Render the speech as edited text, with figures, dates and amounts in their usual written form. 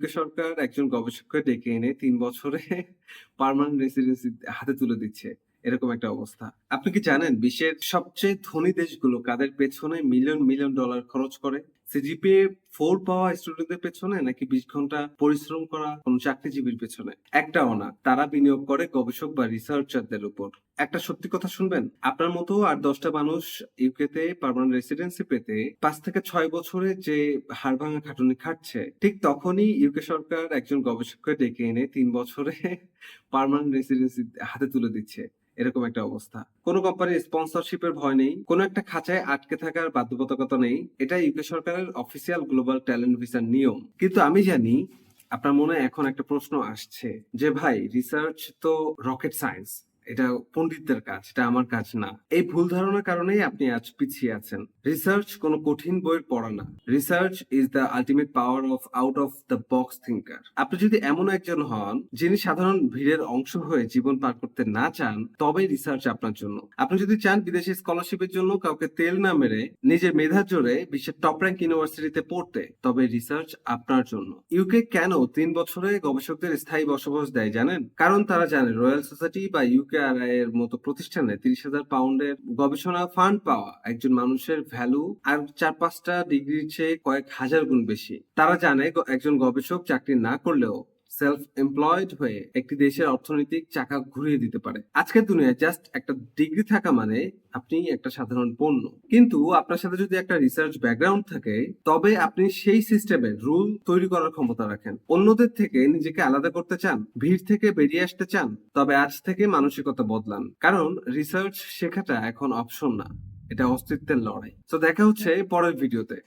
UK সরকার একজন গবেষককে ডেকে এনে ৩ বছরে পার্মানেন্ট রেসিডেন্সি হাতে তুলে দিচ্ছে। এরকম একটা অবস্থা। আপনি কি জানেন বিশ্বের সবচেয়ে ধনী দেশগুলো কাদের পেছনে মিলিয়ন, মিলিয়ন ডলার খরচ করে? সিজিপিএ 4 পাওয়া স্টুডেন্টদের পেছনে নাকি ২০ ঘন্টা পরিশ্রম করা কোন চাকরিজীবীর পেছনে? একটাও না। তারা বিনিয়োগ করে গবেষক বা রিসার্চারদের উপর। একটা সত্যি কথা শুনবেন? আপনার মতো আর ১০ টা মানুষ ইউকেতে পার্মানেন্ট রেসিডেন্সি পেতে ৫ থেকে ৬ বছরে যে হাড়ভাঙা খাটুনি খাটছে, ঠিক তখনই ইউকে সরকার একজন গবেষককে ডেকে এনে ৩ বছরে পার্মানেন্ট রেসিডেন্সি হাতে তুলে দিচ্ছে। এরকম একটা অবস্থা। কোন কোম্পানির স্পন্সরশিপের ভয় নেই, কোন একটা খাঁচায় আটকে থাকার বাধ্যবাধকতা নেই। এটা ইউকে সরকারের অফিসিয়াল গ্লোবাল ট্যালেন্ট ভিসার নিয়ম। কিন্তু আমি জানি আপনার মনে এখন একটা প্রশ্ন আসছে যে ভাই রিসার্চ তো রকেট সায়েন্স, এটা পণ্ডিতদের কাজ, এটা আমার কাজ না। এই ভুল ধারণার কারণেই আপনি আজ পিছিয়ে আছেন। রিসার্চ কোনো কঠিন বইয়ের পড়া না। Research is the ultimate power of out of the box thinker. আপনি যদি এমন একজন হন যিনি সাধারণ ভিড়ের অংশ হয়ে জীবন পার করতে না চান, তবেই রিসার্চ আপনার জন্য। আপনি যদি চান বিদেশি স্কলারশিপের জন্য কাউকে তেল না মেরে নিজের মেধা জোরে বিশ্বের টপ র্যাঙ্ক ইউনিভার্সিটিতে পড়তে, তবে রিসার্চ আপনার জন্য। ইউকে কেন ৩ বছরে গবেষকদের স্থায়ী বসবাস দেয় জানেন? কারণ তারা জানে রয়্যাল সোসাইটি বা ইউকেআরআই এর মতো প্রতিষ্ঠানে ৩০,০০০ পাউন্ডের গবেষণা ফান্ড পাওয়া একজন মানুষের ভ্যালু আর ৪-৫টা ডিগ্রির চেয়ে কয়েক হাজার গুণ বেশি। তারা জানে একজন গবেষক চাকরি না করলেও সেলফ এমপ্লয়েড হয়ে একটি দেশের অর্থনৈতিক চাকা ঘুরিয়ে দিতে পারে। আজকের দুনিয়ায় জাস্ট একটা ডিগ্রি থাকা মানে আপনি একটা সাধারণ পণ্য। কিন্তু আপনার সাথে যদি একটা রিসার্চ ব্যাকগ্রাউন্ড থাকে, তবে আপনি সেই সিস্টেমের রুল তৈরি করার ক্ষমতা রাখেন। অন্যদের থেকে নিজেকে আলাদা করতে চান, ভিড় থেকে বেরিয়ে আসতে চান, তবে আজ থেকে মানসিকতা বদলান। কারণ রিসার্চ শেখাটা এখন অপশন না, এটা অস্তিত্বের লড়াই। তো দেখা হচ্ছে পরের ভিডিওতে।